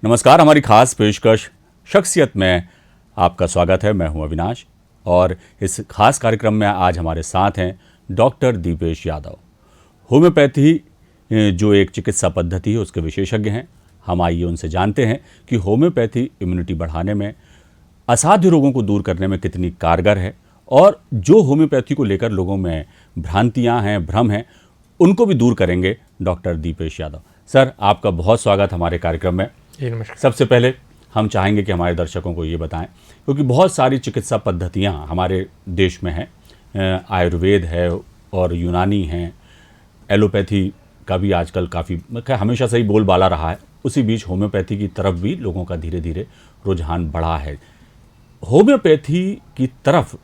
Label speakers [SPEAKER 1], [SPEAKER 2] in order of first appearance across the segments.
[SPEAKER 1] नमस्कार, हमारी खास पेशकश शख्सियत में आपका स्वागत है। मैं हूं अविनाश और इस खास कार्यक्रम में आज हमारे साथ हैं डॉक्टर दीपेश यादव। होम्योपैथी जो एक चिकित्सा पद्धति है उसके विशेषज्ञ हैं। हम आइए उनसे जानते हैं कि होम्योपैथी इम्यूनिटी बढ़ाने में, असाध्य रोगों को दूर करने में कितनी कारगर है और जो होम्योपैथी को लेकर लोगों में भ्रांतियाँ हैं, भ्रम हैं, उनको भी दूर करेंगे डॉक्टर दीपेश यादव। सर, आपका बहुत स्वागत हमारे कार्यक्रम में। सबसे पहले हम चाहेंगे कि हमारे दर्शकों को ये बताएं, क्योंकि बहुत सारी चिकित्सा पद्धतियां हमारे देश में हैं। आयुर्वेद है और यूनानी हैं, एलोपैथी का भी आजकल काफ़ी हमेशा से ही बोलबाला रहा है। उसी बीच होम्योपैथी की तरफ भी लोगों का धीरे धीरे रुझान बढ़ा है। होम्योपैथी की तरफ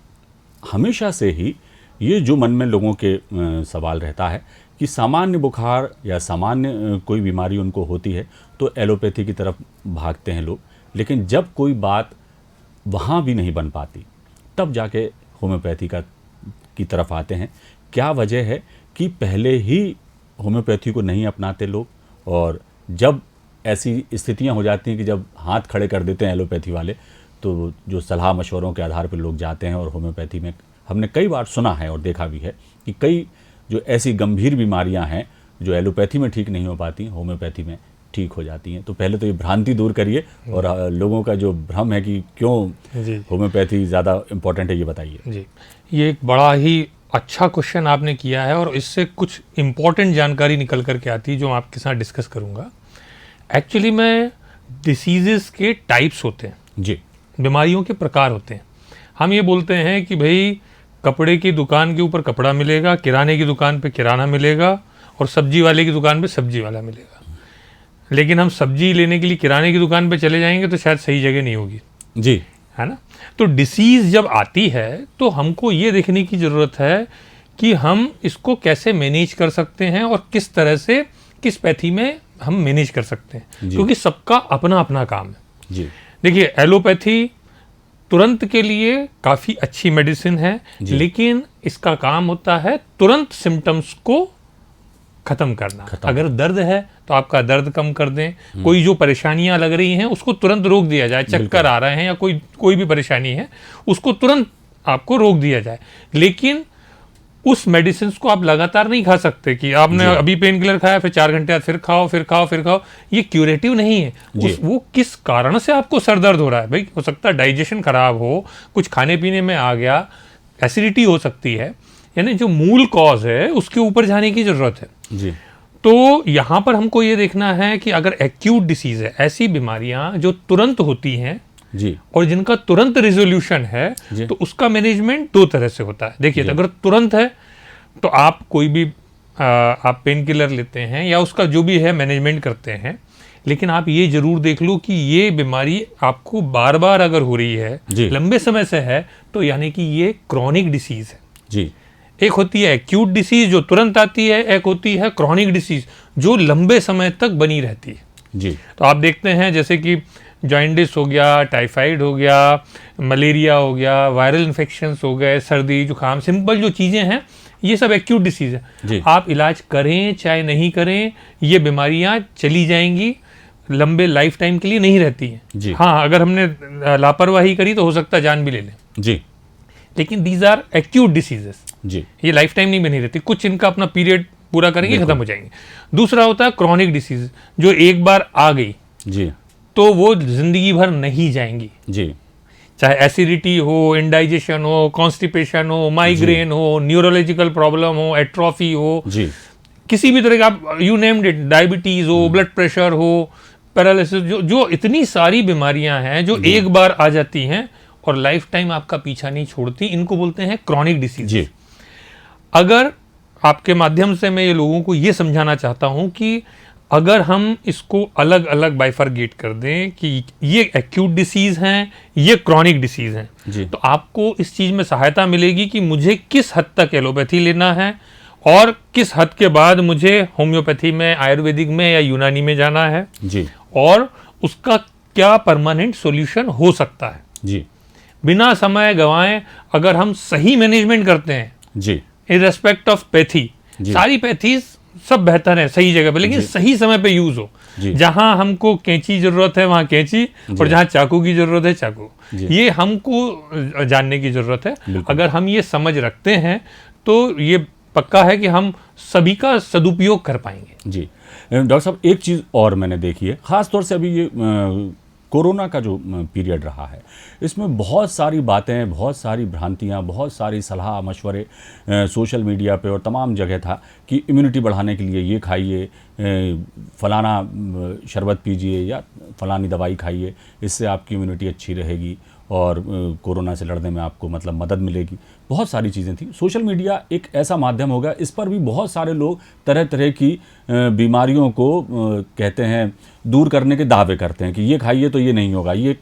[SPEAKER 1] हमेशा से ही ये जो मन में लोगों के सवाल रहता है कि सामान्य बुखार या सामान्य कोई बीमारी उनको होती है तो एलोपैथी की तरफ भागते हैं लोग, लेकिन जब कोई बात वहाँ भी नहीं बन पाती तब जाके होम्योपैथी की तरफ आते हैं। क्या वजह है कि पहले ही होम्योपैथी को नहीं अपनाते लोग, और जब ऐसी स्थितियाँ हो जाती हैं कि जब हाथ खड़े कर देते हैं एलोपैथी वाले, तो जो सलाह मशवरों के आधार पर लोग जाते हैं और होम्योपैथी में हमने कई बार सुना है और देखा भी है कि कई जो ऐसी गंभीर बीमारियां हैं जो एलोपैथी में ठीक नहीं हो पाती, होम्योपैथी में ठीक हो जाती हैं। तो पहले तो ये भ्रांति दूर करिए और लोगों का जो भ्रम है कि क्यों होम्योपैथी ज़्यादा इम्पोर्टेंट है, ये बताइए।
[SPEAKER 2] जी, ये एक बड़ा ही अच्छा क्वेश्चन आपने किया है और इससे कुछ इम्पोर्टेंट जानकारी निकल करके आती है जो मैं आपके साथ डिस्कस करूँगा। एक्चुअली में डिसीज़ेस के टाइप्स होते हैं
[SPEAKER 1] जी,
[SPEAKER 2] बीमारियों के प्रकार होते हैं। हम ये बोलते हैं कि भाई कपड़े की दुकान के ऊपर कपड़ा मिलेगा, किराने की दुकान पे किराना मिलेगा और सब्जी वाले की दुकान पे सब्जी वाला मिलेगा। लेकिन हम सब्जी लेने के लिए किराने की दुकान पे चले जाएंगे तो शायद सही जगह नहीं होगी
[SPEAKER 1] जी,
[SPEAKER 2] है ना। तो डिसीज़ जब आती है तो हमको ये देखने की ज़रूरत है कि हम इसको कैसे मैनेज कर सकते हैं और किस तरह से किस पैथी में हम मैनेज कर सकते हैं, क्योंकि सबका अपना अपना काम है जी। देखिए, एलोपैथी तुरंत के लिए काफ़ी अच्छी मेडिसिन है, लेकिन इसका काम होता है तुरंत सिम्टम्स को ख़त्म करना। अगर दर्द है तो आपका दर्द कम कर दें, कोई जो परेशानियां लग रही हैं उसको तुरंत रोक दिया जाए, चक्कर आ रहे हैं या कोई भी परेशानी है उसको तुरंत आपको रोक दिया जाए। लेकिन उस मेडिसिन को आप लगातार नहीं खा सकते कि आपने अभी पेन किलर खाया फिर 4 घंटे बाद फिर खाओ। ये क्यूरेटिव नहीं है। वो किस कारण से आपको सर दर्द हो रहा है, भाई हो सकता है डाइजेशन खराब हो, कुछ खाने पीने में आ गया, एसिडिटी हो सकती है, यानी जो मूल कॉज है उसके ऊपर जाने की जरूरत है जी। तो यहाँ पर हमको ये देखना है कि अगर एक्यूट डिसीज है, ऐसी बीमारियां जो तुरंत होती हैं जी और जिनका तुरंत रिजोल्यूशन है, तो उसका मैनेजमेंट 2 तरह से होता है। देखिए, अगर तुरंत है तो आप कोई भी आप पेन किलर लेते हैं या उसका जो भी है मैनेजमेंट करते हैं, लेकिन आप ये जरूर देख लो कि ये बीमारी आपको बार बार अगर हो रही है, लंबे समय से है, तो यानी कि ये क्रॉनिक डिसीज है जी। एक होती है एक्यूट डिसीज जो तुरंत आती है, एक होती है क्रॉनिक डिसीज जो लंबे समय तक बनी रहती है जी। तो आप देखते हैं जैसे कि जॉइंडिस हो गया, टाइफाइड हो गया, मलेरिया हो गया, वायरल इन्फेक्शंस हो गए, सर्दी जुकाम, सिंपल जो चीज़ें हैं ये सब एक्यूट डिसीज है। आप इलाज करें चाहे नहीं करें, ये बीमारियां चली जाएंगी, लंबे लाइफ टाइम के लिए नहीं रहती हैं। हाँ, अगर हमने लापरवाही करी तो हो सकता है जान भी ले लें जी। लेकिन दीज आर एक्यूट डिसीजेस जी, ये लाइफ टाइम नहीं बनी रहती, कुछ इनका अपना पीरियड पूरा करेंगे खत्म हो जाएंगे। दूसरा होता है क्रॉनिक डिसीज, जो एक बार आ गई जी तो वो जिंदगी भर नहीं जाएंगी जी। चाहे एसिडिटी हो, इंडाइजेशन हो, कॉन्स्टिपेशन हो, माइग्रेन हो, न्यूरोलॉजिकल प्रॉब्लम हो, एट्रोफी हो जी, किसी भी तरह का आप यू नेम्ड इट, डायबिटीज हो, ब्लड प्रेशर हो, पैरालिसिस, जो इतनी सारी बीमारियां हैं जो एक बार आ जाती हैं और लाइफ टाइम आपका पीछा नहीं छोड़ती, इनको बोलते हैं क्रॉनिक डिसीज जी। अगर आपके माध्यम से मैं ये लोगों को ये समझाना चाहता हूं कि अगर हम इसको अलग अलग बाइफरगेट कर दें कि ये एक्यूट डिसीज हैं, ये क्रॉनिक डिसीज हैं, तो आपको इस चीज़ में सहायता मिलेगी कि मुझे किस हद तक एलोपैथी लेना है और किस हद के बाद मुझे होम्योपैथी में, आयुर्वेदिक में या यूनानी में जाना है जी, और उसका क्या परमानेंट सॉल्यूशन हो सकता है जी। बिना समय गंवाए अगर हम सही मैनेजमेंट करते हैं जी, इन रेस्पेक्ट ऑफ पैथी, सारी पैथीज सब बेहतर है सही जगह पे, लेकिन सही समय पे यूज हो। जहां हमको कैंची जरूरत है वहां कैंची, और जहां चाकू की जरूरत है चाकू, ये हमको जानने की जरूरत है। अगर हम ये समझ रखते हैं तो ये पक्का है कि हम सभी का सदुपयोग कर पाएंगे।
[SPEAKER 1] जी डॉक्टर साहब, एक चीज़ और मैंने देखी है, ख़ास तौर से अभी ये कोरोना का जो पीरियड रहा है, इसमें बहुत सारी बातें, बहुत सारी भ्रांतियाँ, बहुत सारी सलाह मशवरे सोशल मीडिया पे और तमाम जगह था कि इम्यूनिटी बढ़ाने के लिए ये खाइए, फलाना शरबत पीजिए या फलानी दवाई खाइए, इससे आपकी इम्यूनिटी अच्छी रहेगी और कोरोना से लड़ने में आपको मतलब मदद मिलेगी। बहुत सारी चीज़ें थी। सोशल मीडिया एक ऐसा माध्यम हो गया, इस पर भी बहुत सारे लोग तरह तरह की बीमारियों को कहते हैं, दूर करने के दावे करते हैं कि ये खाइए तो ये नहीं होगा, ये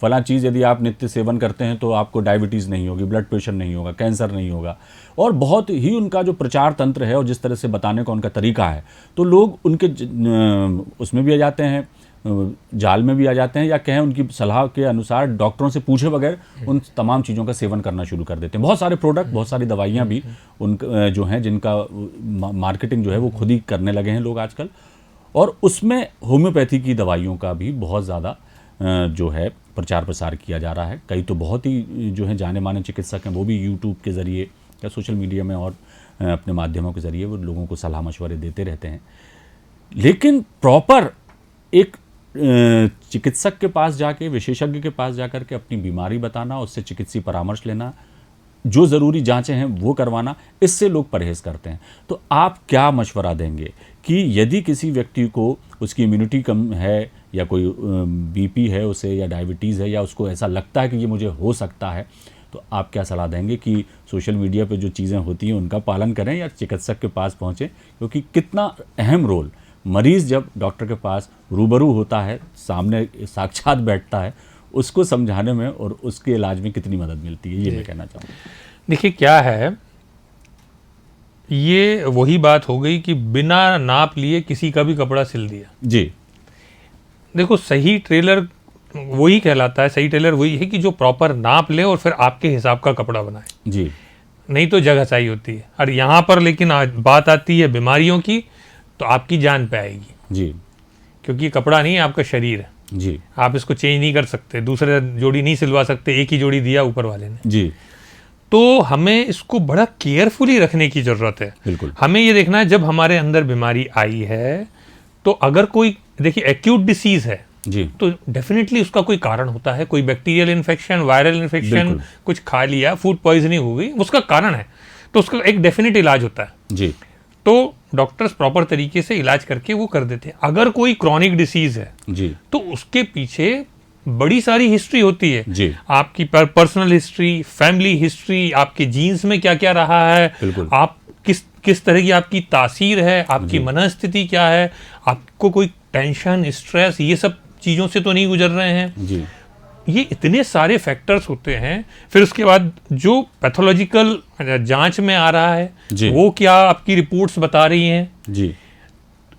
[SPEAKER 1] फलां चीज़ यदि आप नित्य सेवन करते हैं तो आपको डायबिटीज़ नहीं होगी, ब्लड प्रेशर नहीं होगा, कैंसर नहीं होगा। और बहुत ही उनका जो प्रचार तंत्र है और जिस तरह से बताने का उनका तरीका है, तो लोग उनके उसमें भी आ जाते हैं, जाल में भी आ जाते हैं, या कहें उनकी सलाह के अनुसार डॉक्टरों से पूछे बगैर उन तमाम चीज़ों का सेवन करना शुरू कर देते हैं। बहुत सारे प्रोडक्ट, बहुत सारी दवाइयाँ भी उन जो हैं जिनका मार्केटिंग जो है वो खुद ही करने लगे हैं लोग आजकल, और उसमें होम्योपैथी की दवाइयों का भी बहुत ज़्यादा जो है प्रचार प्रसार किया जा रहा है। कई तो बहुत ही जो है जाने माने चिकित्सक हैं, वो भी यूट्यूब के ज़रिए या सोशल मीडिया में और अपने माध्यमों के ज़रिए वो लोगों को सलाह मशवरे देते रहते हैं। लेकिन प्रॉपर एक चिकित्सक के पास जाके, विशेषज्ञ के पास जाकर के अपनी बीमारी बताना, उससे चिकित्सीय परामर्श लेना, जो ज़रूरी जांचें हैं वो करवाना, इससे लोग परहेज़ करते हैं। तो आप क्या मशवरा देंगे कि यदि किसी व्यक्ति को उसकी इम्यूनिटी कम है या कोई बीपी है उसे या डायबिटीज़ है या उसको ऐसा लगता है कि ये मुझे हो सकता है, तो आप क्या सलाह देंगे कि सोशल मीडिया पे जो चीज़ें होती हैं उनका पालन करें या चिकित्सक के पास पहुँचें? क्योंकि कितना अहम रोल मरीज़ जब डॉक्टर के पास रूबरू होता है, सामने साक्षात बैठता है, उसको समझाने में और उसके इलाज में कितनी मदद मिलती है, ये मैं कहना चाहूँगा।
[SPEAKER 2] देखिए क्या है, ये वही बात हो गई कि बिना नाप लिए किसी का भी कपड़ा सिल दिया।
[SPEAKER 1] जी
[SPEAKER 2] देखो, सही टेलर वही कहलाता है, सही टेलर वही है कि जो प्रॉपर नाप ले और फिर आपके हिसाब का कपड़ा बनाए।
[SPEAKER 1] जी,
[SPEAKER 2] नहीं तो जगह चाहिए होती है। और यहाँ पर लेकिन आज बात आती है बीमारियों की, तो आपकी जान पे आएगी
[SPEAKER 1] जी,
[SPEAKER 2] क्योंकि कपड़ा नहीं है, आपका शरीर है
[SPEAKER 1] जी,
[SPEAKER 2] आप इसको चेंज नहीं कर सकते, दूसरे जोड़ी नहीं सिलवा सकते, एक ही जोड़ी दिया ऊपर वाले ने
[SPEAKER 1] जी।
[SPEAKER 2] तो हमें इसको बड़ा केयरफुली रखने की जरूरत है।
[SPEAKER 1] बिल्कुल।
[SPEAKER 2] हमें ये देखना है जब हमारे अंदर बीमारी आई है, तो अगर कोई देखिए एक्यूट डिसीज है
[SPEAKER 1] जी,
[SPEAKER 2] तो डेफिनेटली उसका कोई कारण होता है, कोई बैक्टीरियल इन्फेक्शन, वायरल इन्फेक्शन,
[SPEAKER 1] बिल्कुल।
[SPEAKER 2] कुछ खा लिया, फूड पॉइजनिंग हो गई, उसका कारण है, तो उसका एक डेफिनेट इलाज होता है।
[SPEAKER 1] जी,
[SPEAKER 2] तो डॉक्टर्स प्रॉपर तरीके से इलाज करके वो कर देते हैं। अगर कोई क्रॉनिक डिसीज है
[SPEAKER 1] जी,
[SPEAKER 2] तो उसके पीछे बड़ी सारी हिस्ट्री होती है
[SPEAKER 1] जी,
[SPEAKER 2] आपकी, पर्सनल हिस्ट्री, फैमिली हिस्ट्री, आपके जीन्स में क्या क्या रहा है,
[SPEAKER 1] बिल्कुल।
[SPEAKER 2] आप किस तरह की आपकी तासीर है, आपकी मनस्थिति क्या है, आपको कोई टेंशन, स्ट्रेस, ये सब चीज़ों से तो नहीं गुजर रहे हैं।
[SPEAKER 1] जी,
[SPEAKER 2] ये इतने सारे फैक्टर्स होते हैं। फिर उसके बाद जो पैथोलॉजिकल जांच में आ रहा
[SPEAKER 1] जी।
[SPEAKER 2] है वो क्या आपकी रिपोर्ट्स बता रही हैं,
[SPEAKER 1] जी,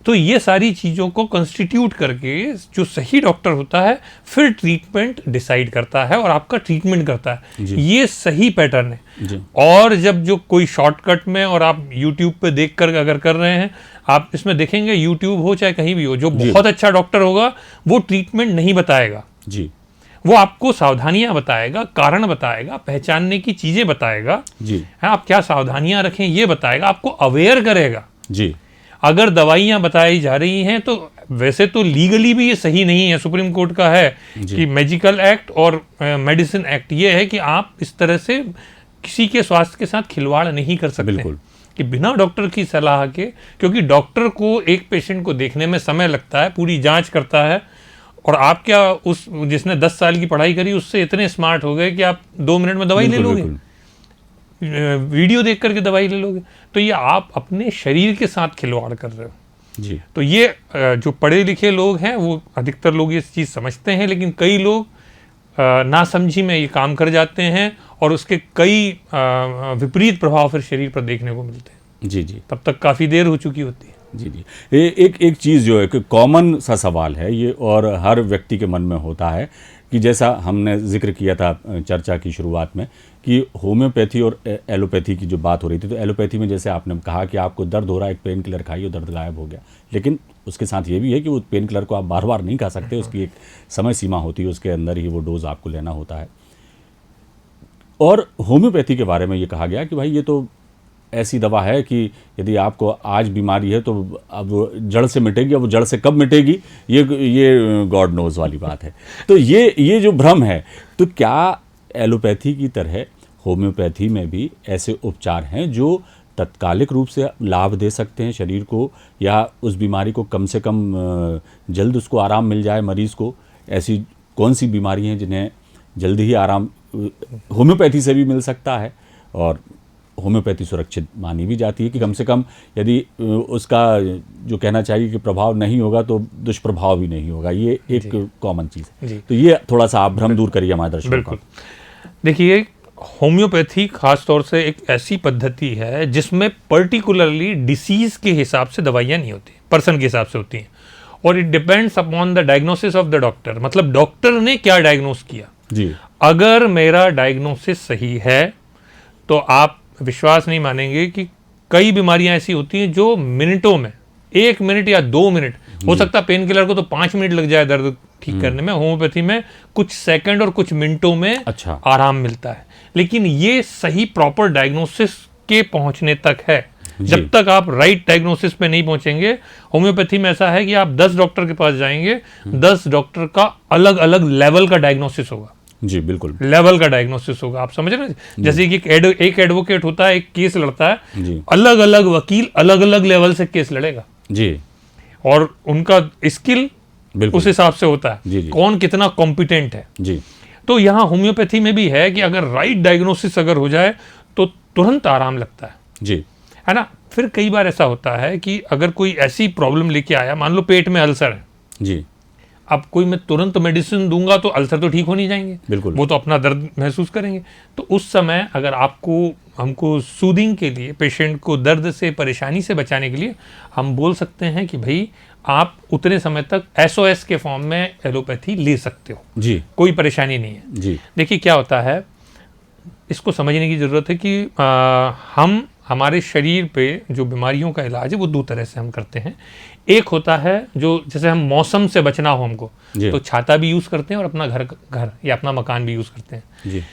[SPEAKER 2] तो ये सारी चीज़ों को कंस्टिट्यूट करके जो सही डॉक्टर होता है फिर ट्रीटमेंट डिसाइड करता है और आपका ट्रीटमेंट करता है।
[SPEAKER 1] जी।
[SPEAKER 2] ये सही पैटर्न है।
[SPEAKER 1] जी,
[SPEAKER 2] और जब जो कोई शॉर्टकट में, और आप यूट्यूब पे देख कर अगर कर रहे हैं, आप इसमें देखेंगे यूट्यूब हो चाहे कहीं भी हो, जो बहुत अच्छा डॉक्टर होगा वो ट्रीटमेंट नहीं बताएगा,
[SPEAKER 1] जी,
[SPEAKER 2] वो आपको सावधानियां बताएगा, कारण बताएगा, पहचानने की चीज़ें बताएगा,
[SPEAKER 1] जी,
[SPEAKER 2] है आप क्या सावधानियां रखें ये बताएगा, आपको अवेयर करेगा।
[SPEAKER 1] जी,
[SPEAKER 2] अगर दवाइयां बताई जा रही हैं तो वैसे तो लीगली भी ये सही नहीं है, सुप्रीम कोर्ट का है कि मेडिकल एक्ट और मेडिसिन एक्ट ये है कि आप इस तरह से किसी के स्वास्थ्य के साथ खिलवाड़ नहीं कर सकते।
[SPEAKER 1] बिल्कुल।
[SPEAKER 2] कि बिना डॉक्टर की सलाह के, क्योंकि डॉक्टर को एक पेशेंट को देखने में समय लगता है, पूरी जांच करता है, और आप क्या उस जिसने 10 साल की पढ़ाई करी उससे इतने स्मार्ट हो गए कि आप 2 मिनट में दवाई ले
[SPEAKER 1] बिल्कुल,
[SPEAKER 2] लोगे,
[SPEAKER 1] बिल्कुल।
[SPEAKER 2] वीडियो देख करके दवाई ले लोगे। तो ये आप अपने शरीर के साथ खिलवाड़ कर रहे हो।
[SPEAKER 1] जी,
[SPEAKER 2] तो ये जो पढ़े लिखे लोग हैं वो अधिकतर लोग ये चीज़ समझते हैं, लेकिन कई लोग नासमझी में ये काम कर जाते हैं और उसके कई विपरीत प्रभाव फिर शरीर पर देखने को मिलते हैं।
[SPEAKER 1] जी, जी,
[SPEAKER 2] तब तक काफ़ी देर हो चुकी होती है।
[SPEAKER 1] जी, जी। एक चीज़ जो है कि कॉमन सा सवाल है ये, और हर व्यक्ति के मन में होता है कि जैसा हमने जिक्र किया था चर्चा की शुरुआत में कि होम्योपैथी और एलोपैथी की जो बात हो रही थी, तो एलोपैथी में जैसे आपने कहा कि आपको दर्द हो रहा है, एक पेन किलर खाइए, दर्द गायब हो गया, लेकिन उसके साथ ये भी है कि वो पेन किलर को आप बार बार नहीं खा सकते, उसकी एक समय सीमा होती है, उसके अंदर ही वो डोज आपको लेना होता है। और होम्योपैथी के बारे में ये कहा गया कि भाई ये तो ऐसी दवा है कि यदि आपको आज बीमारी है तो अब जड़ से मिटेगी, अब वो जड़ से कब मिटेगी ये गॉड नोज वाली बात है। तो ये जो भ्रम है, तो क्या एलोपैथी की तरह होम्योपैथी में भी ऐसे उपचार हैं जो तत्कालिक रूप से लाभ दे सकते हैं शरीर को, या उस बीमारी को कम से कम जल्द उसको आराम मिल जाए मरीज़ को? ऐसी कौन सी बीमारी हैं जिन्हें जल्दी ही आराम होम्योपैथी से भी मिल सकता है, और होम्योपैथी सुरक्षित मानी भी जाती है कि कम से कम यदि उसका जो कहना चाहिए कि प्रभाव नहीं होगा तो दुष्प्रभाव भी नहीं होगा, ये एक कॉमन चीज़ है। तो ये थोड़ा सा आप भ्रम दूर करिए हमारे दर्शकों।
[SPEAKER 2] बिल्कुल। देखिए, होम्योपैथी खास तौर से एक ऐसी पद्धति है जिसमें पर्टिकुलरली डिसीज के हिसाब से दवाइयाँ नहीं होती, पर्सन के हिसाब से होती हैं, और it depends upon the diagnosis of the doctor. मतलब डॉक्टर ने क्या डायग्नोस किया जी। अगर मेरा डायग्नोसिस सही है तो आप विश्वास नहीं मानेंगे कि कई बीमारियां ऐसी होती हैं जो मिनटों में, 1 मिनट या 2 मिनट, हो सकता है पेन किलर को तो 5 मिनट लग जाए दर्द ठीक करने में, होम्योपैथी में कुछ सेकंड और कुछ मिनटों में आराम मिलता है। लेकिन ये सही प्रॉपर डायग्नोसिस के पहुंचने तक है। जब तक आप राइट डायग्नोसिस पे नहीं पहुंचेंगे, होम्योपैथी में ऐसा है कि आप 10 डॉक्टर के पास जाएंगे, 10 डॉक्टर का अलग अलग लेवल का डायग्नोसिस होगा
[SPEAKER 1] जी। बिल्कुल,
[SPEAKER 2] लेवल का डायग्नोसिस होगा। आप समझ रहे हैं? जैसे कि एक एडवोकेट होता है, एक केस लड़ता है जी, अलग अलग वकील अलग अलग लेवल से केस लड़ेगा जी, और उनका स्किल उस हिसाब से होता है जी, कौन कितना कॉम्पिटेंट है जी। तो यहाँ होम्योपैथी में भी है कि अगर राइट डायग्नोसिस अगर हो जाए तो तुरंत आराम लगता है जी, है ना। फिर कई बार ऐसा होता है कि अगर कोई ऐसी प्रॉब्लम लेके आया, मान लो पेट में अल्सर है जी, अब कोई मैं तुरंत मेडिसिन दूंगा तो अल्सर तो ठीक हो नहीं जाएंगे, बिल्कुल, वो तो अपना दर्द महसूस करेंगे। तो उस समय अगर हमको सूदिंग के लिए, पेशेंट को दर्द से, परेशानी से बचाने के लिए हम बोल सकते हैं कि भाई आप उतने समय तक SOS के फॉर्म में एलोपैथी ले सकते हो जी, कोई परेशानी नहीं है जी। देखिए क्या होता है, इसको समझने की ज़रूरत है कि हम हमारे शरीर पे जो बीमारियों का इलाज है वो 2 तरह से हम करते हैं। एक होता है जो जैसे हम मौसम से बचना हो हमको, तो छाता भी यूज़ करते हैं और अपना घर या अपना मकान भी यूज़ करते हैं जी।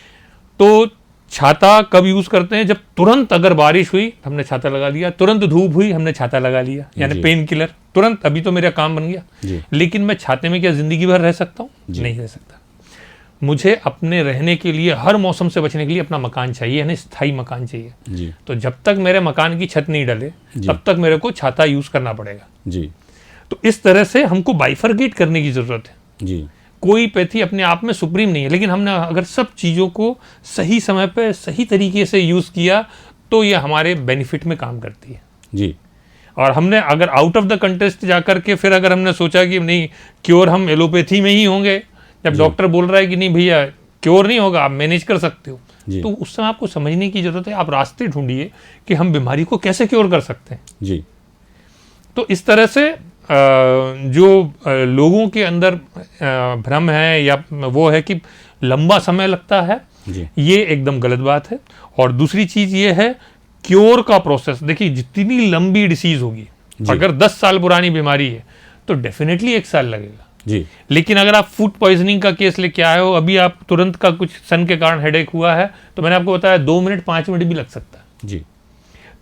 [SPEAKER 2] तो छाता कब यूज़ करते हैं? जब तुरंत अगर बारिश हुई हमने छाता लगा लिया, तुरंत धूप हुई हमने छाता लगा लिया, यानी पेन किलर तुरंत, अभी तो मेरा काम बन गया। लेकिन मैं छाते में क्या ज़िंदगी भर रह सकता हूँ? नहीं रह सकता। मुझे अपने रहने के लिए, हर मौसम से बचने के लिए अपना मकान चाहिए, यानी स्थायी मकान चाहिए जी। तो जब तक मेरे मकान की छत नहीं डले तब तक मेरे को छाता यूज़ करना पड़ेगा जी। तो इस तरह से हमको बाइफरगेट करने की ज़रूरत है जी। कोई पैथी अपने आप में सुप्रीम नहीं है, लेकिन हमने अगर सब चीज़ों को सही समय पर सही तरीके से यूज़ किया तो ये हमारे बेनिफिट में काम करती है जी। और हमने अगर आउट ऑफ द कंटेस्ट जाकर के फिर अगर हमने सोचा कि नहीं क्योर हम एलोपैथी में ही होंगे, जब डॉक्टर बोल रहा है कि नहीं भैया क्योर नहीं होगा, आप मैनेज कर सकते हो, तो उस समय आपको समझने की जरूरत है, आप रास्ते ढूंढिए कि हम बीमारी को कैसे क्योर कर सकते हैं जी। तो इस तरह से जो लोगों के अंदर भ्रम है या वो है कि लंबा समय लगता है, ये एकदम गलत बात है। और दूसरी चीज ये है क्योर का प्रोसेस। देखिए जितनी लंबी डिसीज होगी, अगर 10 साल पुरानी बीमारी है तो डेफिनेटली 1 साल लगेगा जी। लेकिन अगर आप फूड पॉइजनिंग का केस लेके आए हो, अभी आप तुरंत का कुछ सन के कारण हेडेक हुआ है, तो मैंने आपको बताया 2 मिनट 5 मिनट भी लग सकता है जी।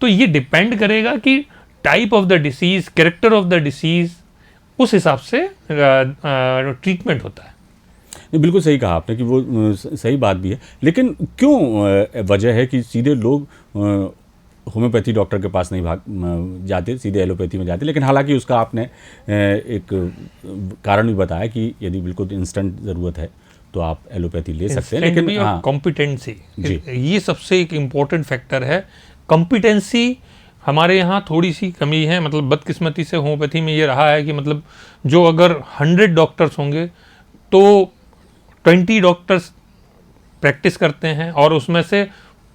[SPEAKER 2] तो ये डिपेंड करेगा कि type of the disease, character of the disease, उस हिसाब से ट्रीटमेंट होता है।
[SPEAKER 1] बिल्कुल सही कहा आपने कि वो सही बात भी है, लेकिन क्यों वजह है कि सीधे लोग होम्योपैथी डॉक्टर के पास नहीं जाते, सीधे एलोपैथी में जाते? लेकिन हालांकि उसका आपने एक कारण भी बताया कि यदि बिल्कुल इंस्टेंट ज़रूरत है तो आप एलोपैथी ले सकते हैं, लेकिन
[SPEAKER 2] हाँ, कॉम्पिटेंसी ये सबसे एक इम्पोर्टेंट फैक्टर है। कॉम्पिटेंसी हमारे यहाँ थोड़ी सी कमी है, मतलब बदकिस्मती से होम्योपैथी में ये रहा है कि मतलब जो अगर 100 डॉक्टर्स होंगे तो 20 डॉक्टर्स प्रैक्टिस करते हैं और उसमें से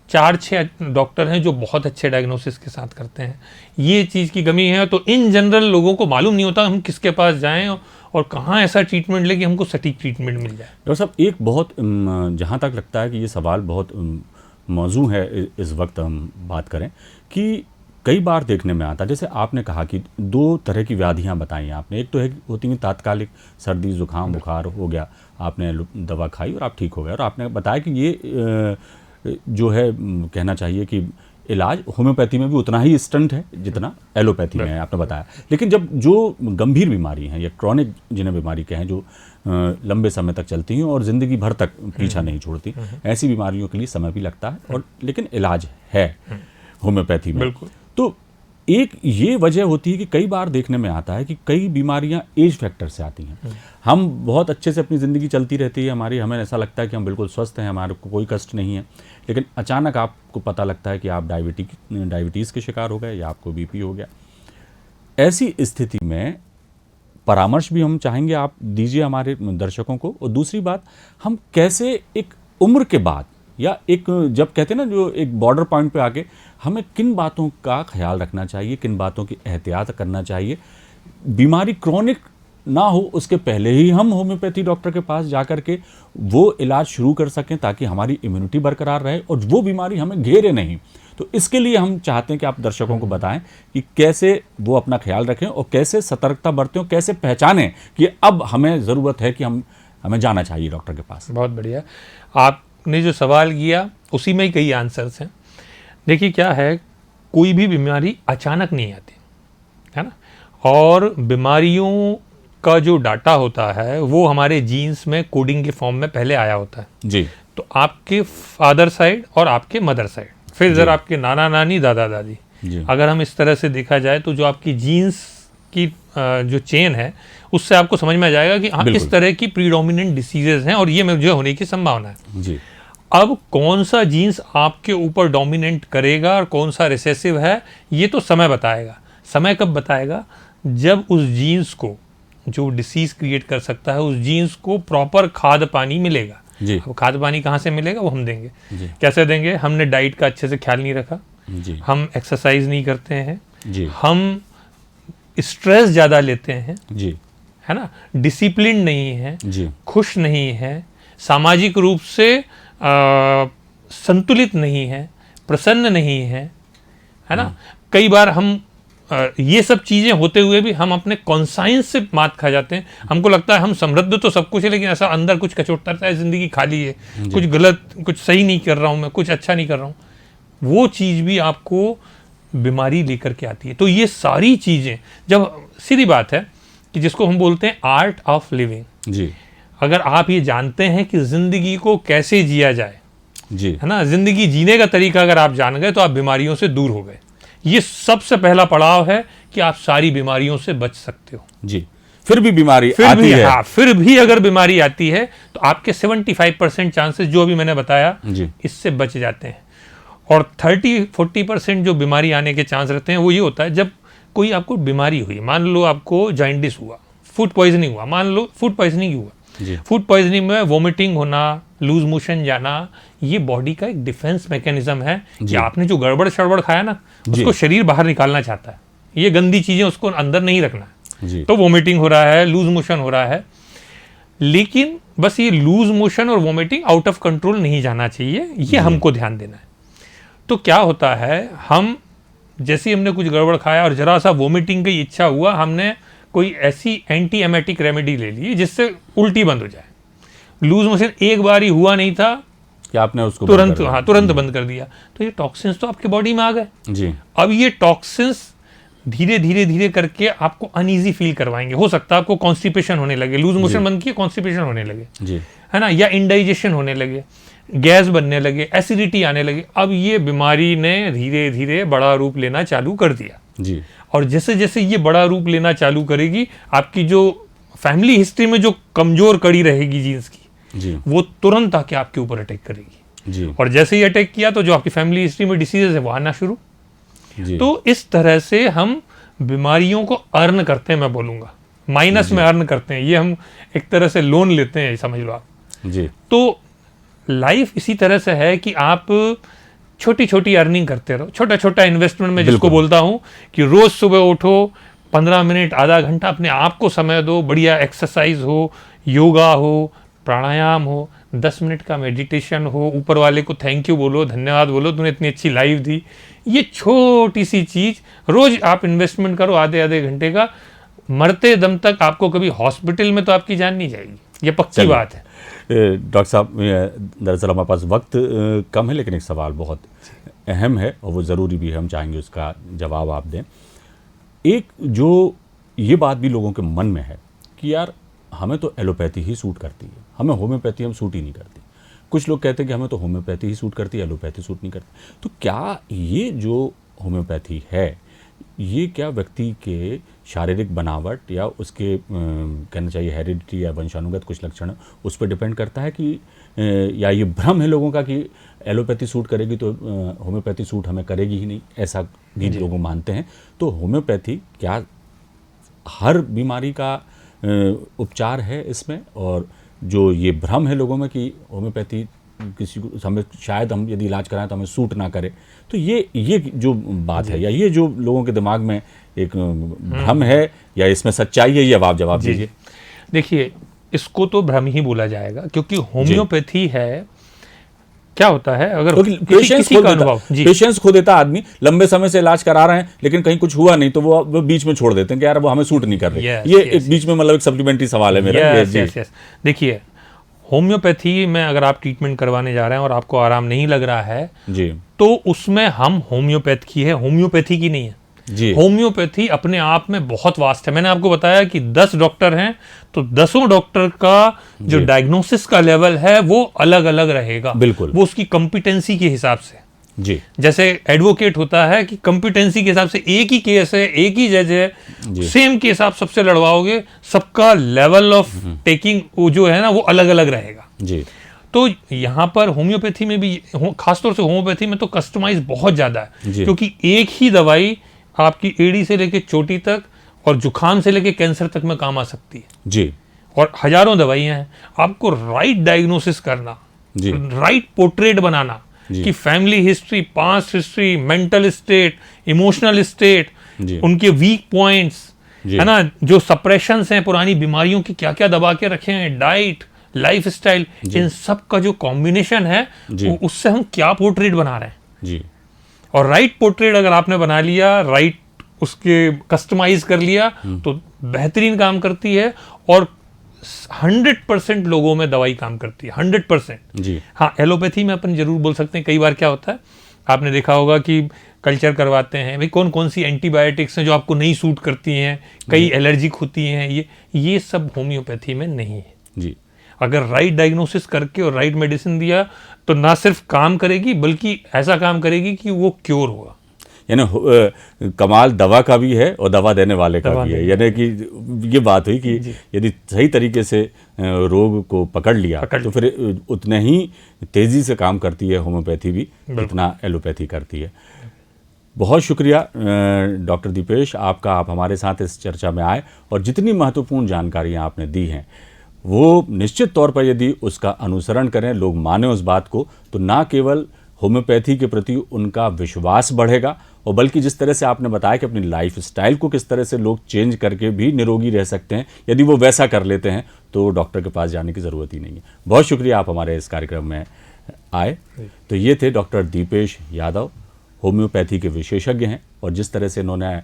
[SPEAKER 2] 4-6 डॉक्टर हैं जो बहुत अच्छे डायग्नोसिस के साथ करते हैं। ये चीज़ की कमी है। तो इन जनरल लोगों को मालूम नहीं होता हम किसके पास जाएं और कहाँ ऐसा ट्रीटमेंट ले कि हमको सटीक ट्रीटमेंट मिल जाए।
[SPEAKER 1] डॉक्टर साहब, एक बहुत जहाँ तक लगता है कि ये सवाल बहुत मौजू है इस वक्त हम बात करें कि कई बार देखने में आता है, जैसे आपने कहा कि 2 तरह की व्याधियां बताई आपने। एक तो है होती है तात्कालिक सर्दी जुकाम बुखार हो गया, आपने दवा खाई और आप ठीक हो गए, और आपने बताया कि ये जो है कहना चाहिए कि इलाज होम्योपैथी में भी उतना ही स्टंट है जितना एलोपैथी में है, आपने बताया। लेकिन जब जो गंभीर बीमारी हैं या क्रॉनिक जिन्हें बीमारी कहें, जो लंबे समय तक चलती हैं और ज़िंदगी भर तक पीछा नहीं छोड़ती, ऐसी बीमारियों के लिए समय भी लगता है, और लेकिन इलाज है होम्योपैथी में। तो एक ये वजह होती है कि कई बार देखने में आता है कि कई बीमारियां एज फैक्टर से आती हैं। हम बहुत अच्छे से अपनी ज़िंदगी चलती रहती है हमारी, हमें ऐसा लगता है कि हम बिल्कुल स्वस्थ हैं, हमारे को कोई कष्ट नहीं है, लेकिन अचानक आपको पता लगता है कि आप डायबिटीज़ के शिकार हो गए या आपको बीपी हो गया। ऐसी स्थिति में परामर्श भी हम चाहेंगे आप दीजिए हमारे दर्शकों को। और दूसरी बात, हम कैसे एक उम्र के बाद या एक जब कहते हैं ना जो एक बॉर्डर पॉइंट पे आके हमें किन बातों का ख्याल रखना चाहिए, किन बातों की एहतियात करना चाहिए, बीमारी क्रॉनिक ना हो उसके पहले ही हम होम्योपैथी डॉक्टर के पास जाकर के वो इलाज शुरू कर सकें ताकि हमारी इम्यूनिटी बरकरार रहे और वो बीमारी हमें घेरे नहीं। तो इसके लिए हम चाहते हैं कि आप दर्शकों को बताएं कि कैसे वो अपना ख्याल रखें और कैसे सतर्कता बरतें और कैसे पहचानें कि अब हमें ज़रूरत है कि हमें जाना चाहिए डॉक्टर के पास।
[SPEAKER 2] बहुत बढ़िया, आपने जो सवाल किया उसी में ही कई आंसर्स हैं। देखिए क्या है, कोई भी बीमारी अचानक नहीं आती है ना, और बीमारियों का जो डाटा होता है वो हमारे जीन्स में कोडिंग के फॉर्म में पहले आया होता है जी। तो आपके फादर साइड और आपके मदर साइड, फिर जरा आपके नाना नानी दादा दादी, अगर हम इस तरह से देखा जाए तो जो आपकी जीन्स की जो चेन है उससे आपको समझ में आ जाएगा कि हाँ इस तरह की प्रीडोमिनेंट डिसीजेज हैं और ये मुझे होने की संभावना है जी। अब कौन सा जीन्स आपके ऊपर डोमिनेंट करेगा और कौन सा रिसेसिव है ये तो समय बताएगा। समय कब बताएगा? जब उस जीन्स को जो डिसीज क्रिएट कर सकता है उस जीन्स को प्रॉपर खाद पानी मिलेगा जी। अब खाद पानी कहाँ से मिलेगा वो हम देंगे जी। कैसे देंगे? हमने डाइट का अच्छे से ख्याल नहीं रखा जी। हम एक्सरसाइज नहीं करते हैं जी। हम स्ट्रेस ज़्यादा लेते हैं जी, है ना, डिसिप्लिन नहीं है जी। खुश नहीं है, सामाजिक रूप से संतुलित नहीं है, प्रसन्न नहीं है ना। कई बार हम ये सब चीज़ें होते हुए भी हम अपने कॉन्साइंस से मात खा जाते हैं। हमको लगता है हम समृद्ध तो सब कुछ है लेकिन ऐसा अंदर कुछ कचोटता रहता है, ज़िंदगी खाली है, कुछ गलत, कुछ सही नहीं कर रहा हूँ मैं, कुछ अच्छा नहीं कर रहा हूँ। वो चीज़ भी आपको बीमारी लेकर के आती है। तो ये सारी चीज़ें, जब सीधी बात है कि जिसको हम बोलते हैं आर्ट ऑफ लिविंग जी, अगर आप ये जानते हैं कि ज़िंदगी को कैसे जिया जाए जी, है ना, ज़िंदगी जीने का तरीका अगर आप जान गए तो आप बीमारियों से दूर हो गए। ये सबसे पहला पड़ाव है कि आप सारी बीमारियों से बच सकते हो जी। फिर भी बीमारी आती है, हाँ, फिर भी अगर बीमारी आती है तो आपके 75% चांसेस जो अभी मैंने बताया जी, इससे बच जाते हैं। और 30-40% जो बीमारी आने के चांस रहते हैं वो ये होता है जब कोई आपको बीमारी हुई, मान लो आपको जॉइंटिस हुआ, फूड पॉइजनिंग हुआ, मान लो फूड पॉइजनिंग हुआ, फूड पॉइजनिंग में वोमिटिंग होना, लूज मोशन जाना, ये बॉडी का एक डिफेंस मैकेनिज्म है कि आपने जो गड़बड़ शड़बड़ खाया ना उसको शरीर बाहर निकालना चाहता है, ये गंदी चीजें उसको अंदर नहीं रखना है, तो वोमिटिंग हो रहा है, लूज मोशन हो रहा है। लेकिन बस ये लूज मोशन और वोमिटिंग आउट ऑफ कंट्रोल नहीं जाना चाहिए, ये हमको ध्यान देना है। तो क्या होता है, हम जैसे ही हमने कुछ गड़बड़ खाया और जरा सा वोमिटिंग की इच्छा हुआ, हमने कोई ऐसी एंटी एमेटिक रेमेडी ले ली जिससे उल्टी बंद हो जाए। लूज मोशन एक बार ही हुआ नहीं था कि आपने उसको तुरंत बंद कर दिया, तो ये टॉक्सिन्स तो आपके बॉडी में आ गए जी। अब ये टॉक्सिन्स धीरे धीरे करके आपको अनईजी फील करवाएंगे। हो सकता है आपको कॉन्स्टिपेशन होने लगे, लूज मोशन बंद किए कॉन्स्टिपेशन होने लगे जी, है ना, या इंडाइजेशन होने लगे, गैस बनने लगे, एसिडिटी आने लगे। अब ये बीमारी ने धीरे धीरे बड़ा रूप लेना चालू कर दिया जी। और जैसे जैसे ये बड़ा रूप लेना चालू करेगी, आपकी जो फैमिली हिस्ट्री में जो कमजोर कड़ी रहेगी जीन्स की जी, वो तुरंत आके आपके ऊपर अटैक करेगी जी। और जैसे ही अटैक किया तो जो आपकी फैमिली हिस्ट्री में डिसीजेज है वो आना शुरू जी। तो इस तरह से हम बीमारियों को अर्न करते हैं, मैं बोलूंगा माइनस में अर्न करते हैं, ये हम एक तरह से लोन लेते हैं, समझ लो आप जी। तो लाइफ इसी तरह से है कि आप छोटी छोटी अर्निंग करते रहो, छोटा छोटा इन्वेस्टमेंट में जिसको बोलता हूं कि रोज सुबह उठो, 15 मिनट आधा घंटा अपने आप को समय दो, बढ़िया एक्सरसाइज हो, योगा हो, प्राणायाम हो, 10 मिनट का मेडिटेशन हो, ऊपर वाले को थैंक यू बोलो, धन्यवाद बोलो, तूने इतनी अच्छी लाइफ दी, ये छोटी सी चीज़ रोज़ आप इन्वेस्टमेंट करो आधे आधे घंटे का, मरते दम तक आपको कभी हॉस्पिटल में तो आपकी जान नहीं जाएगी, ये पक्की बात है।
[SPEAKER 1] डॉक्टर साहब, दरअसल हमारे पास वक्त कम है, लेकिन एक सवाल बहुत अहम है और वो ज़रूरी भी है, हम चाहेंगे उसका जवाब आप दें। एक जो ये बात भी लोगों के मन में है कि यार हमें तो एलोपैथी ही सूट करती है, हमें होम्योपैथी हम सूट ही नहीं करती। कुछ लोग कहते हैं कि हमें तो होम्योपैथी ही सूट करती है, एलोपैथी सूट नहीं करती। तो क्या ये जो होम्योपैथी है, ये क्या व्यक्ति के शारीरिक बनावट या उसके कहना चाहिए हेरिडिटी या वंशानुगत कुछ लक्षण उस पर डिपेंड करता है कि या ये भ्रम है लोगों का कि एलोपैथी सूट करेगी तो होम्योपैथी सूट हमें करेगी ही नहीं, ऐसा भी लोग मानते हैं। तो होम्योपैथी क्या हर बीमारी का उपचार है इसमें, और जो ये भ्रम है लोगों में कि होम्योपैथी किसी को हमें शायद हम यदि इलाज कराएं तो हमें सूट ना करे, तो ये जो बात है या ये जो लोगों के दिमाग में एक भ्रम है या इसमें सच्चाई है, ये आप जवाब दीजिए।
[SPEAKER 2] देखिए, इसको तो भ्रम ही बोला जाएगा, क्योंकि होम्योपैथी है, क्या होता है अगर
[SPEAKER 1] पेशेंस खो देता आदमी, लंबे समय से इलाज करा रहे हैं लेकिन कहीं कुछ हुआ नहीं तो वो बीच में छोड़ देते हैं कि यार वो हमें सूट नहीं कर रही। ये एक बीच में मतलब एक सप्लीमेंट्री सवाल है मेरा।
[SPEAKER 2] देखिए, होम्योपैथी में अगर आप ट्रीटमेंट करवाने जा रहे हैं और आपको आराम नहीं लग रहा है
[SPEAKER 1] जी,
[SPEAKER 2] तो उसमें हम होम्योपैथी है, होम्योपैथी की नहीं है
[SPEAKER 1] जी।
[SPEAKER 2] होम्योपैथी अपने आप में बहुत वास्ट है। मैंने आपको बताया कि 10 डॉक्टर हैं, तो 10 डॉक्टर का जो डायग्नोसिस का लेवल है वो अलग अलग रहेगा,
[SPEAKER 1] बिल्कुल,
[SPEAKER 2] वो उसकी कॉम्पिटेंसी के हिसाब से।
[SPEAKER 1] जी, जैसे
[SPEAKER 2] एडवोकेट होता है कि कॉम्पिटेंसी के हिसाब से एक ही केस है, एक ही जज है, सेम केस आप सबसे लड़वाओगे, सबका लेवल ऑफ टेकिंग वो जो है ना वो अलग अलग रहेगा
[SPEAKER 1] जी।
[SPEAKER 2] तो यहाँ पर होम्योपैथी में भी, खासतौर से होम्योपैथी में तो कस्टमाइज बहुत ज्यादा है, क्योंकि एक ही दवाई आपकी एड़ी से लेके चोटी तक और जुखाम से लेके कैंसर तक में काम आ सकती है
[SPEAKER 1] जी,
[SPEAKER 2] और हजारों दवाइयां हैं। आपको राइट डायग्नोसिस करना, राइट पोर्ट्रेट बनाना कि family history, past history, mental state, emotional state, उनके वीक पॉइंट्स है ना, जो सप्रेशंस हैं पुरानी बीमारियों की, क्या क्या दबा के रखे हैं, डाइट, लाइफ स्टाइल, इन सब का जो कॉम्बिनेशन है उससे हम क्या पोर्ट्रेट बना रहे हैं
[SPEAKER 1] जी।
[SPEAKER 2] और राइट पोर्ट्रेट अगर आपने बना लिया, राइट उसके कस्टमाइज कर लिया तो बेहतरीन काम करती है और 100% लोगों में दवाई काम करती है, 100%
[SPEAKER 1] जी।
[SPEAKER 2] हाँ, एलोपैथी में अपन जरूर बोल सकते हैं, कई बार क्या होता है आपने देखा होगा कि कल्चर करवाते हैं, भाई कौन कौन सी एंटीबायोटिक्स हैं जो आपको नहीं सूट करती हैं, कई एलर्जिक होती हैं, ये सब होम्योपैथी में नहीं है
[SPEAKER 1] जी।
[SPEAKER 2] अगर राइट डायग्नोसिस करके और राइट मेडिसिन दिया तो ना सिर्फ काम करेगी बल्कि ऐसा काम करेगी कि वो क्योर होगा।
[SPEAKER 1] यानी कमाल दवा का भी है और दवा देने वाले का भी है, यानी कि ये बात हुई कि यदि सही तरीके से रोग को पकड़ लिया तो फिर उतने ही तेजी से काम करती है होम्योपैथी भी जितना एलोपैथी करती है। बहुत शुक्रिया डॉक्टर दीपेश आपका, आप हमारे साथ इस चर्चा में आए और जितनी महत्वपूर्ण जानकारियाँ आपने दी हैं वो निश्चित तौर पर यदि उसका अनुसरण करें, लोग माने उस बात को, तो ना केवल होम्योपैथी के प्रति उनका विश्वास बढ़ेगा और बल्कि जिस तरह से आपने बताया कि अपनी लाइफ स्टाइल को किस तरह से लोग चेंज करके भी निरोगी रह सकते हैं, यदि वो वैसा कर लेते हैं तो डॉक्टर के पास जाने की ज़रूरत ही नहीं है। बहुत शुक्रिया आप हमारे इस कार्यक्रम में आए। तो ये थे डॉक्टर दीपेश यादव, होम्योपैथी के विशेषज्ञ हैं और जिस तरह से इन्होंने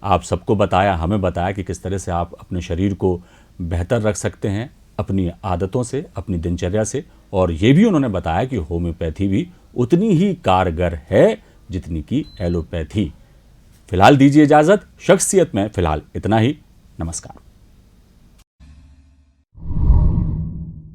[SPEAKER 1] आप सबको बताया, हमें बताया कि किस तरह से आप अपने शरीर को बेहतर रख सकते हैं अपनी आदतों से, अपनी दिनचर्या से, और ये भी उन्होंने बताया कि होम्योपैथी भी उतनी ही कारगर है जितनी कि एलोपैथी। फिलहाल दीजिए इजाज़त, शख्सियत में फिलहाल इतना ही। नमस्कार।